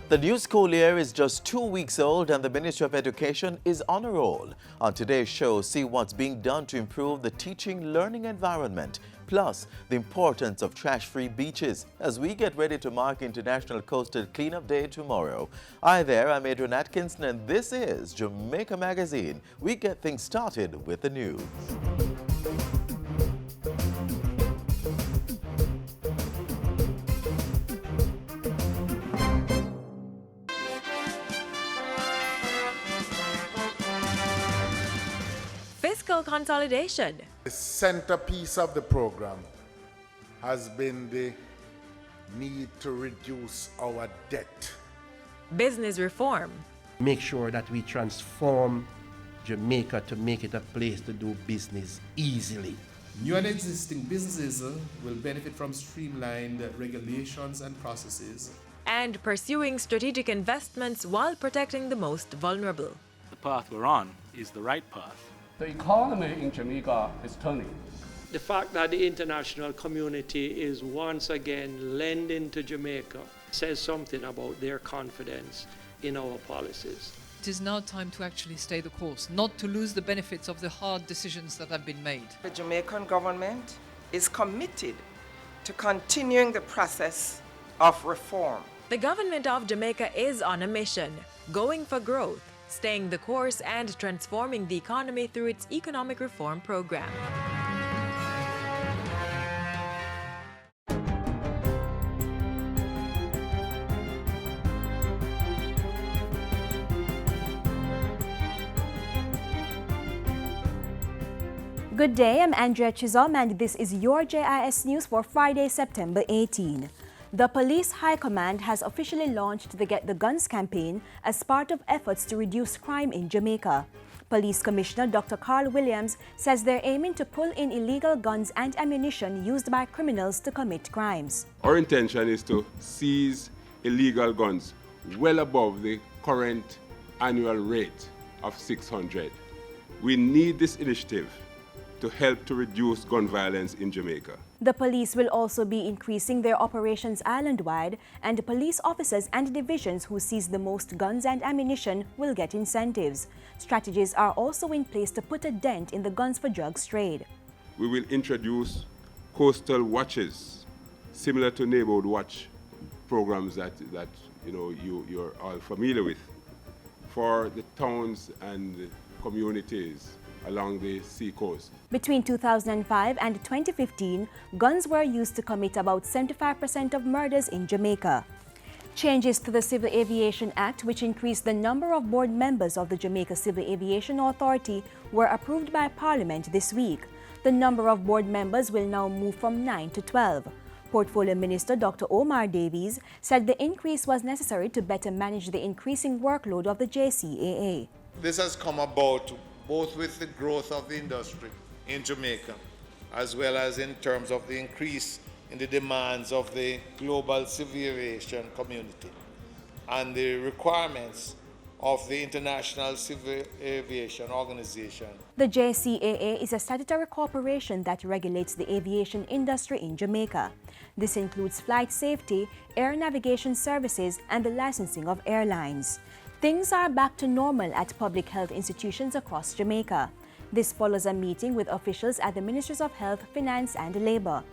The new school year is just 2 weeks old and the Ministry of Education is on a roll. On today's show, see what's being done to improve the teaching-learning environment, plus the importance of trash-free beaches as we get ready to mark International Coastal Cleanup Day tomorrow. Hi there, I'm Adrian Atkinson and this is Jamaica Magazine. We get things started with the news. Fiscal consolidation. The centerpiece of the program has been the need to reduce our debt. Business reform. Make sure that we transform Jamaica to make it a place to do business easily. New and existing businesses will benefit from streamlined regulations and processes. And pursuing strategic investments while protecting the most vulnerable. The path we're on is the right path. The economy in Jamaica is turning. The fact that the international community is once again lending to Jamaica says something about their confidence in our policies. It is now time to actually stay the course, not to lose the benefits of the hard decisions that have been made. The Jamaican government is committed to continuing the process of reform. The government of Jamaica is on a mission, going for growth, staying the course and transforming the economy through its economic reform program. Good day, I'm Andrea Chisholm and this is your JIS News for Friday, September 18. The Police High Command has officially launched the Get the Guns campaign as part of efforts to reduce crime in Jamaica. Police Commissioner Dr. Carl Williams says they're aiming to pull in illegal guns and ammunition used by criminals to commit crimes. Our intention is to seize illegal guns well above the current annual rate of 600. We need this initiative to help to reduce gun violence in Jamaica. The police will also be increasing their operations island-wide, and police officers and divisions who seize the most guns and ammunition will get incentives. Strategies are also in place to put a dent in the guns for drugs trade. We will introduce coastal watches, similar to neighborhood watch programs that you're all familiar with, for the towns and the communities along the sea coast. Between 2005 and 2015, guns were used to commit about 75% of murders in Jamaica. Changes to the Civil Aviation Act, which increased the number of board members of the Jamaica Civil Aviation Authority, were approved by Parliament this week. The number of board members will now move from 9 to 12. Portfolio Minister Dr. Omar Davies said the increase was necessary to better manage the increasing workload of the JCAA. This has come about both with the growth of the industry in Jamaica, as well as in terms of the increase in the demands of the global civil aviation community and the requirements of the International Civil Aviation Organization. The JCAA is a statutory corporation that regulates the aviation industry in Jamaica. This includes flight safety, air navigation services, and the licensing of airlines. Things are back to normal at public health institutions across Jamaica. This follows a meeting with officials at the Ministries of Health, Finance and Labor.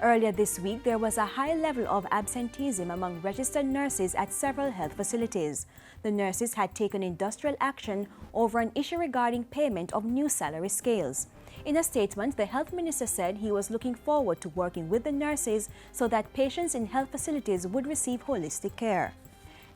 Earlier this week, there was a high level of absenteeism among registered nurses at several health facilities. The nurses had taken industrial action over an issue regarding payment of new salary scales. In a statement, the health minister said he was looking forward to working with the nurses so that patients in health facilities would receive holistic care.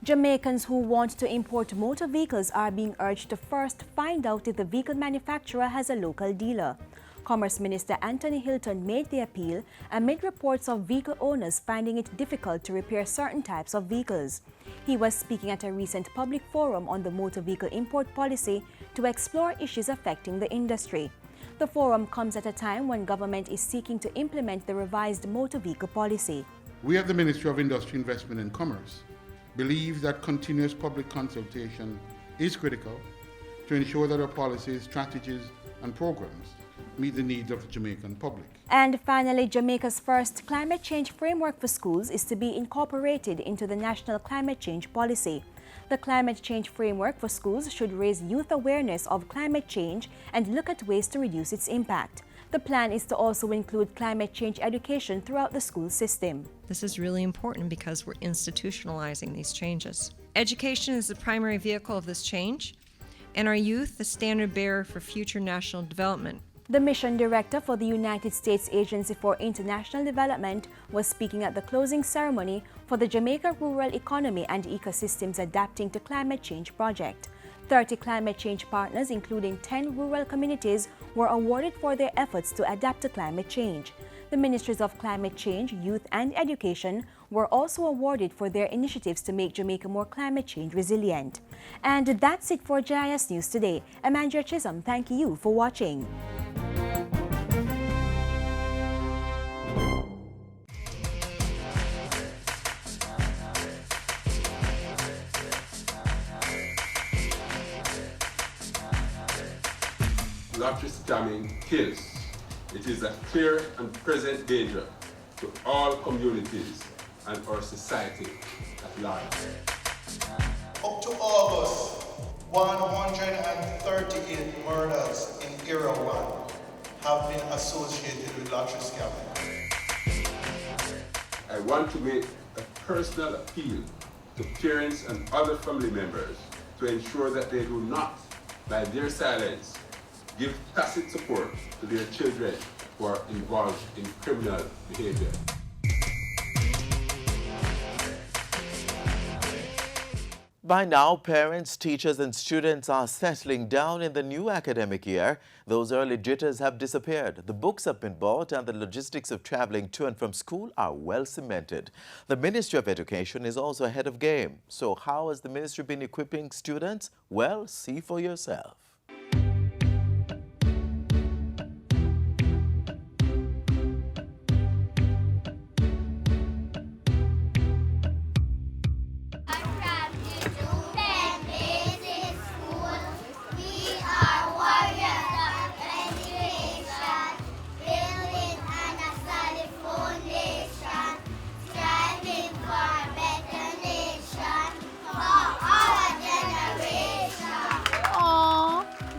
Jamaicans who want to import motor vehicles are being urged to first find out if the vehicle manufacturer has a local dealer. Commerce Minister Anthony Hilton made the appeal amid reports of vehicle owners finding it difficult to repair certain types of vehicles. He was speaking at a recent public forum on the motor vehicle import policy to explore issues affecting the industry. The forum comes at a time when government is seeking to implement the revised motor vehicle policy. We at the Ministry of Industry, Investment and Commerce believe that continuous public consultation is critical to ensure that our policies, strategies and programs meet the needs of the Jamaican public. And finally, Jamaica's first climate change framework for schools is to be incorporated into the National Climate Change Policy. The climate change framework for schools should raise youth awareness of climate change and look at ways to reduce its impact. The plan is to also include climate change education throughout the school system. This is really important because we're institutionalizing these changes. Education is the primary vehicle of this change, and our youth the standard bearer for future national development. The mission director for the United States Agency for International Development was speaking at the closing ceremony for the Jamaica Rural Economy and Ecosystems Adapting to Climate Change project. 30 climate change partners, including 10 rural communities, were awarded for their efforts to adapt to climate change. The Ministries of Climate Change, Youth and Education were also awarded for their initiatives to make Jamaica more climate change resilient. And that's it for JIS News today. I'm Andrea Chisholm. Thank you for watching. Lottery scamming kills. It is a clear and present danger to all communities and our society at large. Up to August, 138 murders in Era 1 have been associated with lottery scamming. I want to make a personal appeal to parents and other family members to ensure that they do not, by their silence, give tacit support to their children who are involved in criminal behavior. By now, parents, teachers and students are settling down in the new academic year. Those early jitters have disappeared. The books have been bought and the logistics of traveling to and from school are well cemented. The Ministry of Education is also ahead of game. So how has the ministry been equipping students? Well, see for yourself.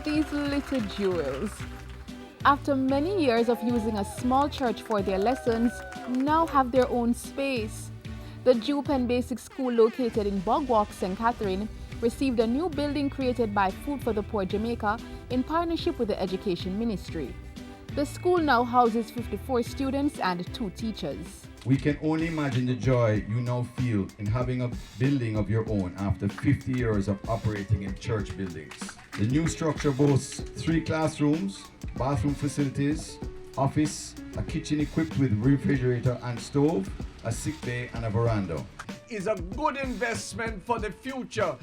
These little jewels. After many years of using a small church for their lessons, now have their own space. The Jew Pen Basic School located in Bogwalk, St. Catherine, received a new building created by Food for the Poor Jamaica in partnership with the Education Ministry. The school now houses 54 students and 2 teachers. We can only imagine the joy you now feel in having a building of your own after 50 years of operating in church buildings. The new structure boasts 3 classrooms, bathroom facilities, office, a kitchen equipped with refrigerator and stove, a sick bay and a veranda. Is a good investment for the future.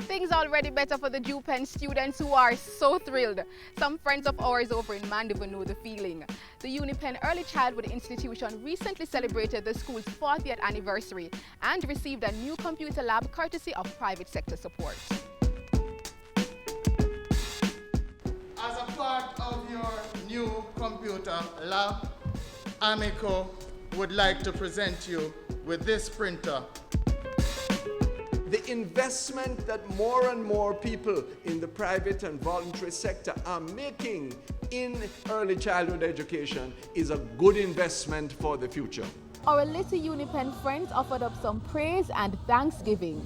Things already better for the Jew Pen students who are so thrilled. Some friends of ours over in Mandeville know the feeling. The UniPen Early Childhood Institution recently celebrated the school's 40th anniversary and received a new computer lab courtesy of private sector support. As a part of your new computer lab, Amico would like to present you with this printer. The investment that more and more people in the private and voluntary sector are making in early childhood education is a good investment for the future. Our little UniPen friends offered up some praise and thanksgiving.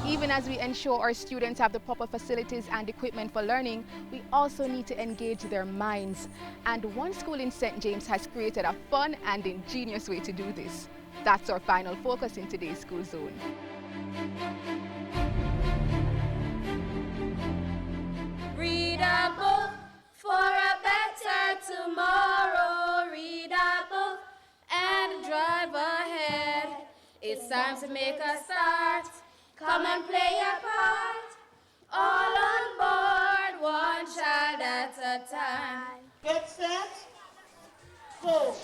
Even as we ensure our students have the proper facilities and equipment for learning, we also need to engage their minds. And one school in St. James has created a fun and ingenious way to do this. That's our final focus in today's School Zone. Read a book for a better tomorrow. Read a book and drive ahead. It's time to make a start. Come and play your part. All on board. a time. Get set, go.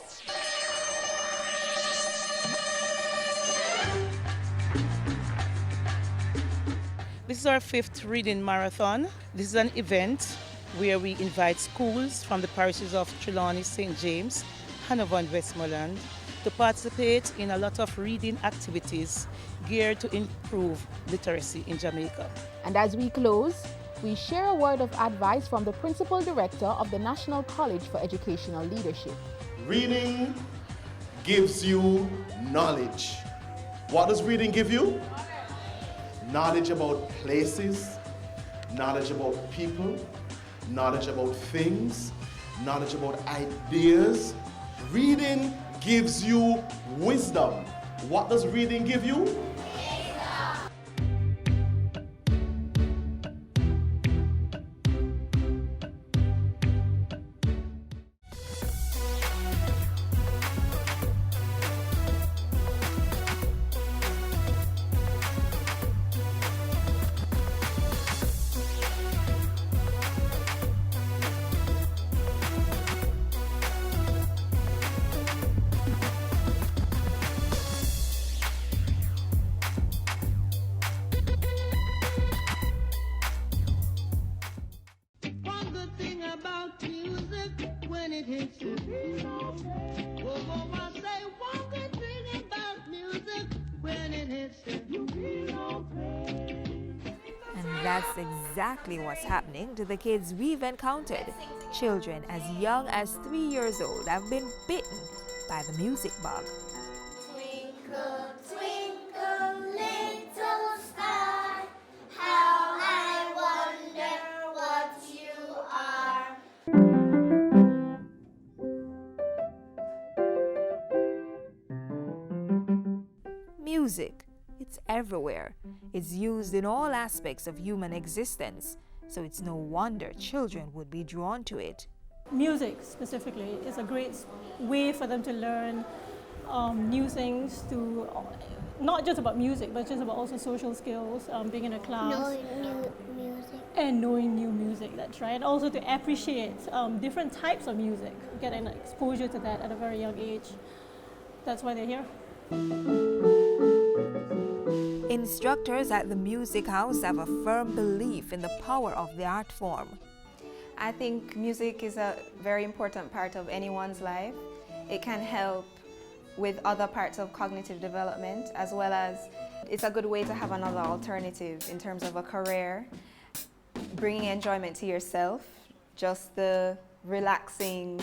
This is our 5th reading marathon. This is an event where we invite schools from the parishes of Trelawney, St. James, Hanover and Westmoreland to participate in a lot of reading activities geared to improve literacy in Jamaica. And as we close, we share a word of advice from the Principal Director of the National College for Educational Leadership. Reading gives you knowledge. What does reading give you? Knowledge about places, knowledge about people, knowledge about things, knowledge about ideas. Reading gives you wisdom. What does reading give you? And that's exactly what's happening to the kids we've encountered. Children as young as 3 years old have been bitten by the music bug. Twinkle, twinkle, little star, how I wonder what you are. Music, it's everywhere. It's used in all aspects of human existence, so it's no wonder children would be drawn to it. Music specifically is a great way for them to learn new things, to not just about music, but just about also social skills, being in a class. Knowing new music. And knowing new music, that's right. And also to appreciate different types of music, get an exposure to that at a very young age. That's why they're here. Instructors at the Music House have a firm belief in the power of the art form. I think music is a very important part of anyone's life. It can help with other parts of cognitive development, as well as it's a good way to have another alternative in terms of a career, bringing enjoyment to yourself, just the relaxing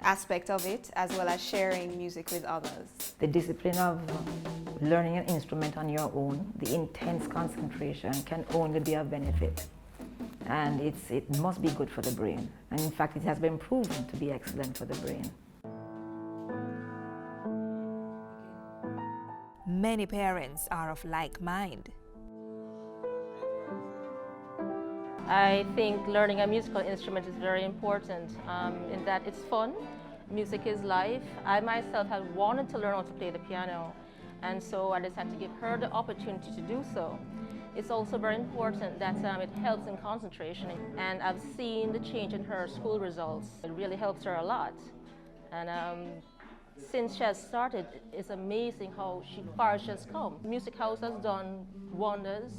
aspect of it, as well as sharing music with others. The discipline of learning an instrument on your own, the intense concentration can only be of benefit. And it must be good for the brain. And in fact, it has been proven to be excellent for the brain. Many parents are of like mind. I think learning a musical instrument is very important in that it's fun. Music is life. I myself have wanted to learn how to play the piano, and so I decided to give her the opportunity to do so. It's also very important that it helps in concentration, and I've seen the change in her school results. It really helps her a lot. And since she has started, it's amazing how far she has come. Music House has done wonders.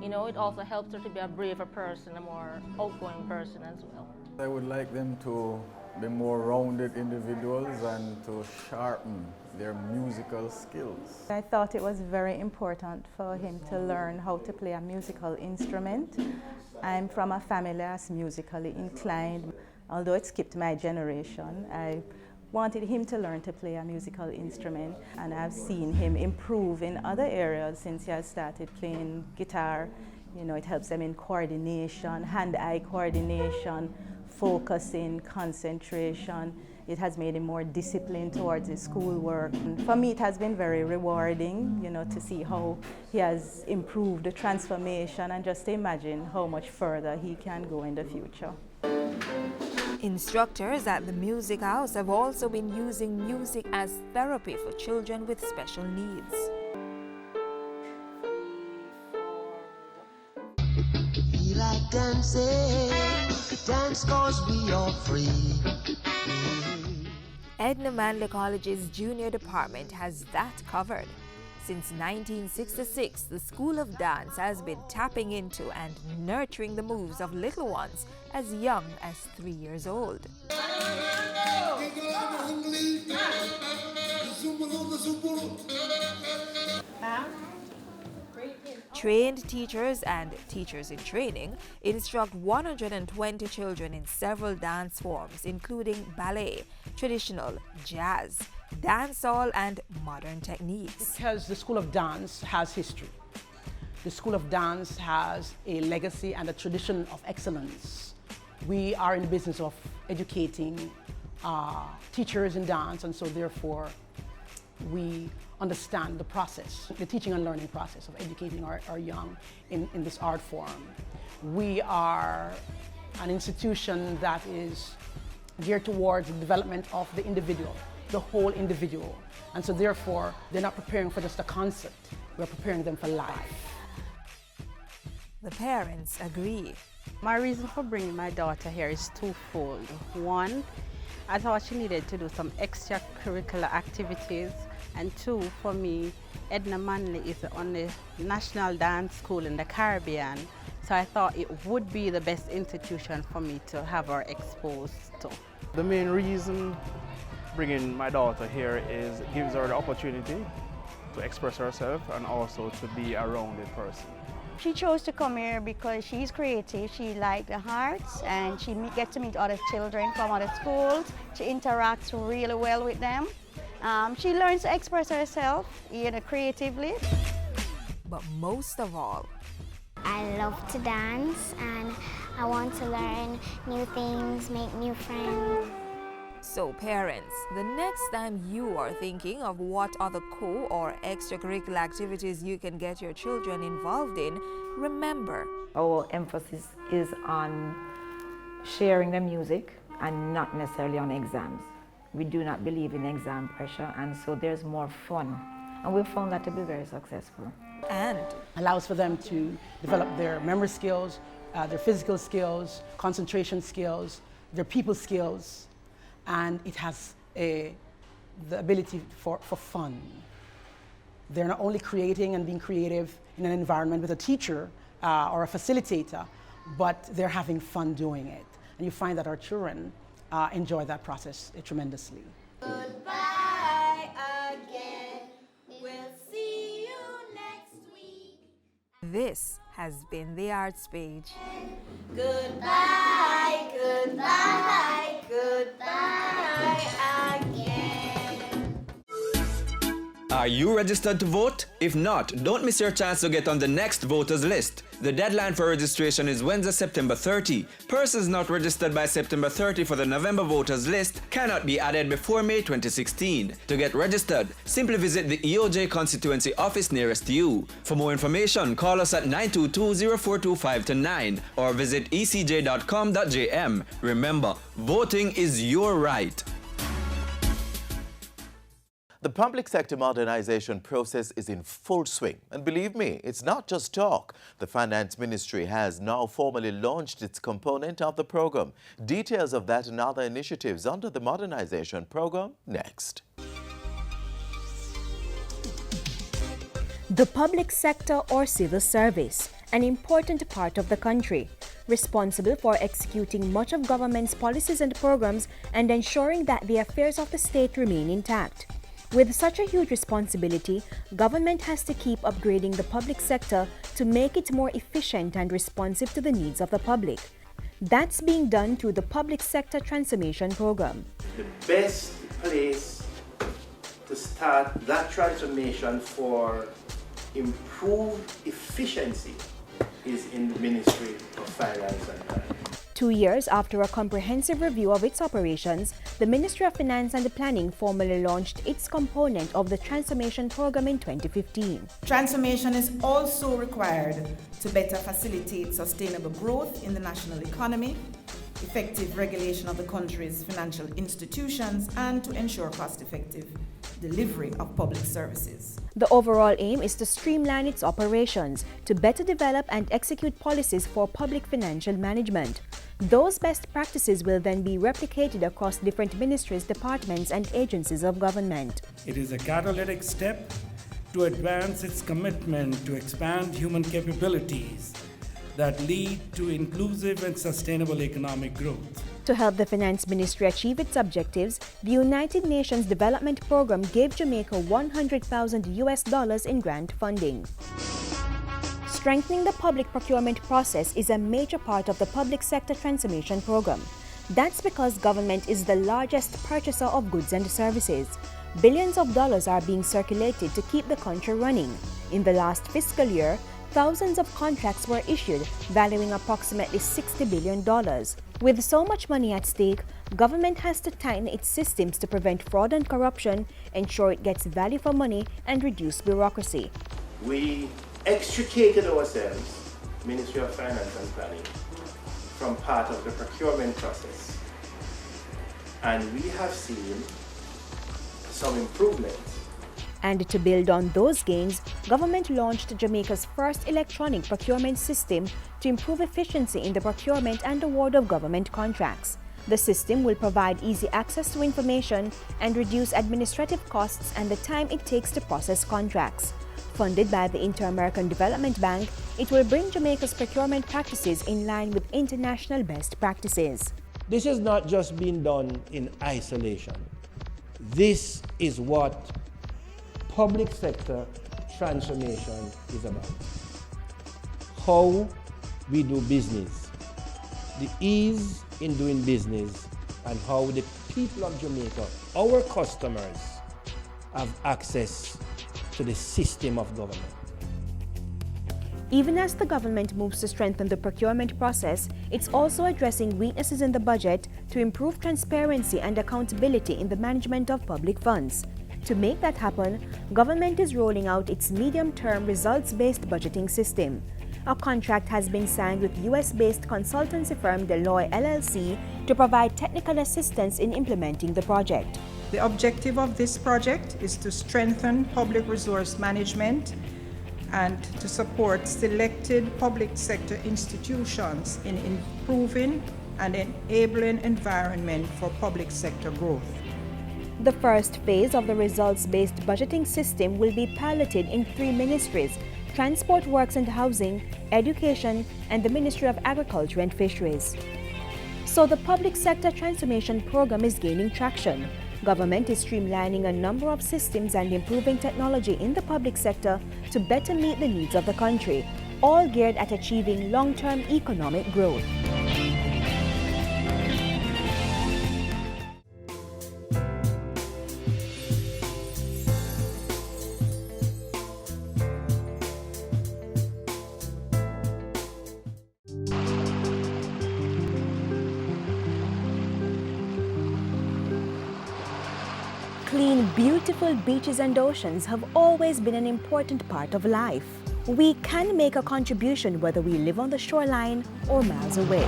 You know, it also helps her to be a braver person, a more outgoing person as well. I would like them to be more rounded individuals and to sharpen their musical skills. I thought it was very important for him to learn how to play a musical instrument. I'm from a family that's musically inclined. Although it skipped my generation, I wanted him to learn to play a musical instrument, and I've seen him improve in other areas since he has started playing guitar. You know, it helps him in coordination, hand-eye coordination, focusing, concentration. It has made him more disciplined towards his schoolwork. And for me, it has been very rewarding, you know, to see how he has improved the transformation and just to imagine how much further he can go in the future. Instructors at the Music House have also been using music as therapy for children with special needs. Feel like dancing. dance 'cause we are free. Edna Manley College's junior department has that covered. Since 1966, the School of Dance has been tapping into and nurturing the moves of little ones as young as 3 years old. Trained teachers and teachers in training instruct 120 children in several dance forms, including ballet, traditional, jazz, dancehall, and modern techniques. Because the School of Dance has history. The School of Dance has a legacy and a tradition of excellence. We are in the business of educating teachers in dance, and so therefore we understand the process, the teaching and learning process of educating our young in this art form. We are an institution that is geared towards the development of the individual, the whole individual. And so therefore, they're not preparing for just a concept, we're preparing them for life. The parents agree. My reason for bringing my daughter here is twofold. One, I thought she needed to do some extracurricular activities. And two, for me, Edna Manley is the only national dance school in the Caribbean. So I thought it would be the best institution for me to have her exposed to. The main reason bringing my daughter here is it gives her the opportunity to express herself and also to be a rounded person. She chose to come here because she's creative, she likes the arts, and she gets to meet other children from other schools. She interacts really well with them. She learns to express herself, creatively. But most of all, I love to dance and I want to learn new things, make new friends. So parents, the next time you are thinking of what other co- or extracurricular activities you can get your children involved in, remember, our emphasis is on sharing the music and not necessarily on exams. We do not believe in exam pressure, and so there's more fun. And we've found that to be very successful. And allows for them to develop their memory skills, their physical skills, concentration skills, their people skills, and it has the ability for fun. They're not only creating and being creative in an environment with a teacher or a facilitator, but they're having fun doing it. And you find that our children enjoy that process tremendously. Goodbye again. We'll see you next week. This has been the Arts Page. Goodbye, goodbye, goodbye again. Are you registered to vote? If not, don't miss your chance to get on the next voters list. The deadline for registration is Wednesday, September 30. Persons not registered by September 30 for the November voters list cannot be added before May 2016. To get registered, simply visit the EOJ constituency office nearest you. For more information, call us at 922-0425-9 or visit ecj.com.jm. Remember, voting is your right. The public sector modernization process is in full swing. And believe me, it's not just talk. The Finance Ministry has now formally launched its component of the program. Details of that and other initiatives under the modernization program next. The public sector or civil service, an important part of the country, responsible for executing much of government's policies and programs and ensuring that the affairs of the state remain intact. With such a huge responsibility, government has to keep upgrading the public sector to make it more efficient and responsive to the needs of the public. That's being done through the Public Sector Transformation Program. The best place to start that transformation for improved efficiency is in the Ministry of Finance and Planning. 2 years after a comprehensive review of its operations, the Ministry of Finance and Planning formally launched its component of the transformation program in 2015. Transformation is also required to better facilitate sustainable growth in the national economy, effective regulation of the country's financial institutions, and to ensure cost-effective delivery of public services. The overall aim is to streamline its operations, to better develop and execute policies for public financial management. Those best practices will then be replicated across different ministries, departments, and agencies of government. It is a catalytic step to advance its commitment to expand human capabilities that lead to inclusive and sustainable economic growth. To help the Finance Ministry achieve its objectives, the United Nations Development Program gave Jamaica $100,000 in grant funding. Strengthening the public procurement process is a major part of the Public Sector Transformation Program. That's because government is the largest purchaser of goods and services. Billions of dollars are being circulated to keep the country running. In the last fiscal year, thousands of contracts were issued, valuing approximately $60 billion. With so much money at stake, government has to tighten its systems to prevent fraud and corruption, ensure it gets value for money, and reduce bureaucracy. We extricated ourselves, Ministry of Finance and Planning, from part of the procurement process. And we have seen some improvements. And to build on those gains, government launched Jamaica's first electronic procurement system to improve efficiency in the procurement and award of government contracts. The system will provide easy access to information and reduce administrative costs and the time it takes to process contracts. Funded by the Inter-American Development Bank, it will bring Jamaica's procurement practices in line with international best practices. This has not just been done in isolation. This is what public sector transformation is about. How we do business, the ease in doing business, and how the people of Jamaica, our customers, have access to the system of government. Even as the government moves to strengthen the procurement process, it's also addressing weaknesses in the budget to improve transparency and accountability in the management of public funds. To make that happen, government is rolling out its medium-term results-based budgeting system. A contract has been signed with US-based consultancy firm Deloitte LLC to provide technical assistance in implementing the project. The objective of this project is to strengthen public resource management and to support selected public sector institutions in improving and enabling environment for public sector growth. The first phase of the results-based budgeting system will be piloted in 3 ministries: Transport, Works and Housing, Education, and the Ministry of Agriculture and Fisheries. So the Public Sector Transformation Program is gaining traction. Government is streamlining a number of systems and improving technology in the public sector to better meet the needs of the country, all geared at achieving long-term economic growth. Clean, beautiful beaches and oceans have always been an important part of life. We can make a contribution whether we live on the shoreline or miles away.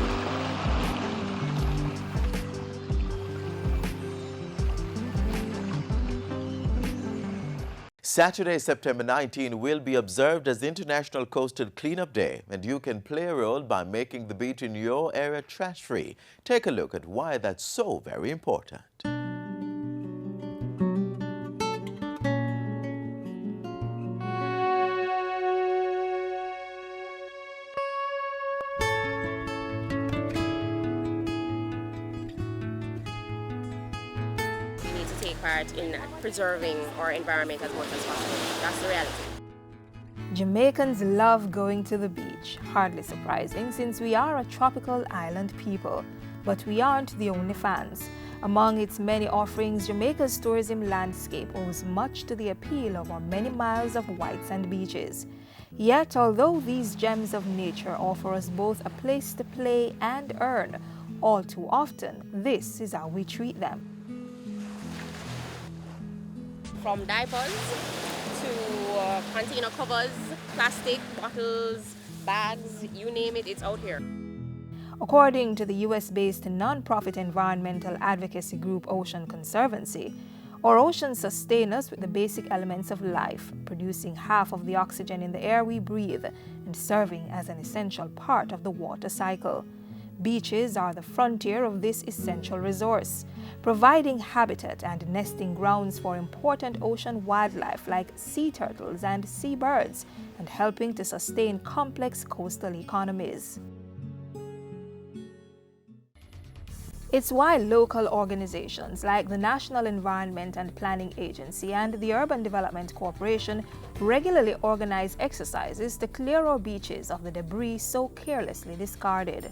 Saturday, September 19 will be observed as International Coastal Cleanup Day, and you can play a role by making the beach in your area trash-free. Take a look at why that's so very important. Part in preserving our environment as much as possible. That's the reality. Jamaicans love going to the beach, hardly surprising since we are a tropical island people. But we aren't the only fans. Among its many offerings, Jamaica's tourism landscape owes much to the appeal of our many miles of white sand beaches. Yet, although these gems of nature offer us both a place to play and earn, all too often, this is how we treat them. From diapers to container covers, plastic, bottles, bags, you name it, it's out here. According to the US-based nonprofit environmental advocacy group Ocean Conservancy, Our oceans sustain us with the basic elements of life, producing half of the oxygen in the air we breathe and serving as an essential part of the water cycle. Beaches are the frontier of this essential resource, providing habitat and nesting grounds for important ocean wildlife like sea turtles and seabirds, and helping to sustain complex coastal economies. It's why local organizations like the National Environment and Planning Agency and the Urban Development Corporation regularly organize exercises to clear our beaches of the debris so carelessly discarded.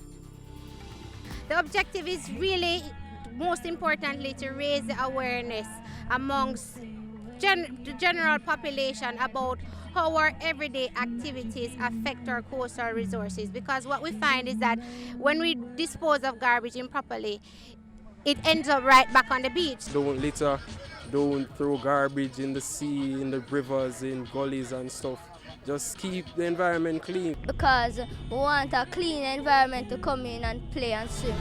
The objective is really, most importantly, to raise the awareness amongst the general population about how our everyday activities affect our coastal resources, because what we find is that when we dispose of garbage improperly, it ends up right back on the beach. Don't litter, don't throw garbage in the sea, in the rivers, in gullies and stuff. Just keep the environment clean. Because we want a clean environment to come in and play and swim.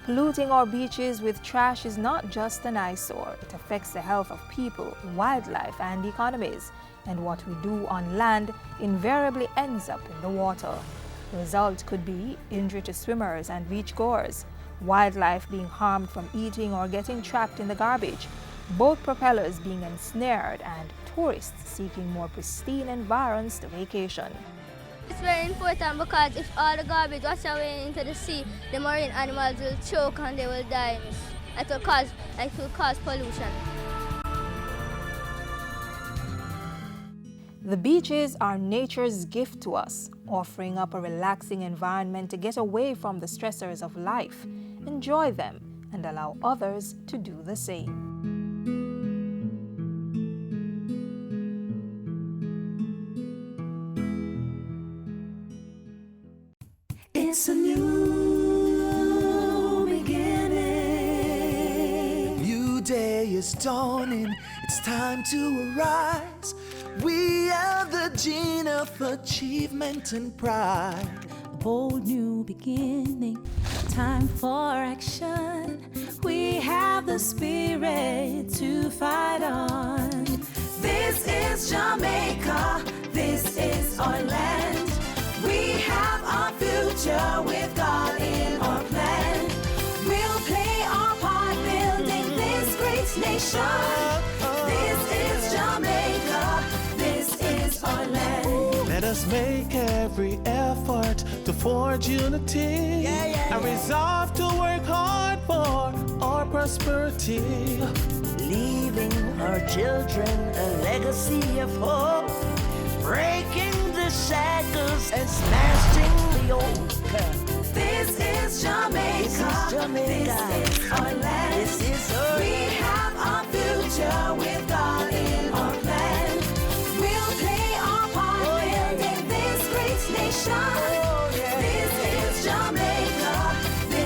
Polluting our beaches with trash is not just an eyesore. It affects the health of people, wildlife, and economies. And what we do on land invariably ends up in the water. The result could be injury to swimmers and beachgoers, wildlife being harmed from eating or getting trapped in the garbage, boat propellers being ensnared, and tourists seeking more pristine environs to vacation. It's very important because if all the garbage wash away into the sea, the marine animals will choke and they will die. It will cause pollution. The beaches are nature's gift to us, offering up a relaxing environment to get away from the stressors of life, enjoy them, and allow others to do the same. It's a new beginning. New day is dawning. It's time to arise. We are the gene of achievement and pride. A bold new beginning. Time for action. We have the spirit to fight on. This is Jamaica. This is our land. We have our future with God in our plan. We'll play our part building this great nation. This is Jamaica. This is our land. Let us make every effort to forge unity and resolve to work hard for our prosperity. Leaving our children a legacy of hope. Breaking the shackles and smashing the old curve. This is Jamaica. This is Jamaica. This is our land. This is our We have our future with God in our plan. We'll play our part building this great nation. This is Jamaica.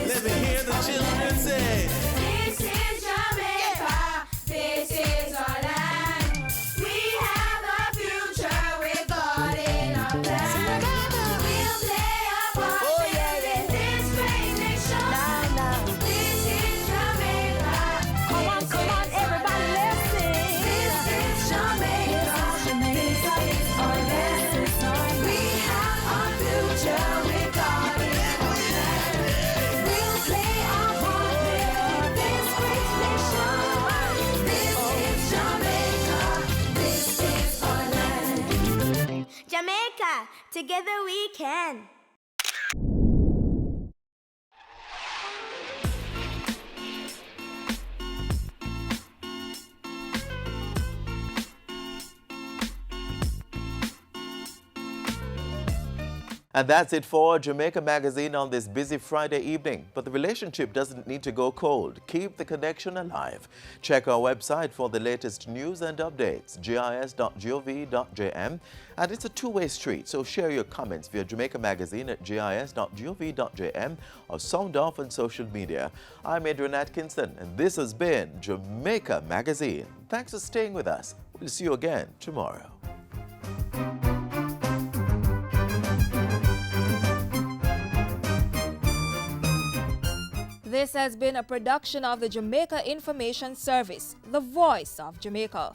Let me hear the children say. This is Jamaica. This is our land. We have a future with God in our plan. We'll play our part building this great nation. This is Jamaica. Come on, everybody, let's sing. This is Jamaica. This is our land. We have our future with God in our plan. We'll play our part building this great nation. This is Jamaica. This is our land. Jamaica, together we can. And that's it for Jamaica Magazine on this busy Friday evening. But the relationship doesn't need to go cold. Keep the connection alive. Check our website for the latest news and updates, gis.gov.jm. And it's a two-way street, so share your comments via Jamaica Magazine at gis.gov.jm or sound off on social media. I'm Adrian Atkinson, and this has been Jamaica Magazine. Thanks for staying with us. We'll see you again tomorrow. This has been a production of the Jamaica Information Service, the voice of Jamaica.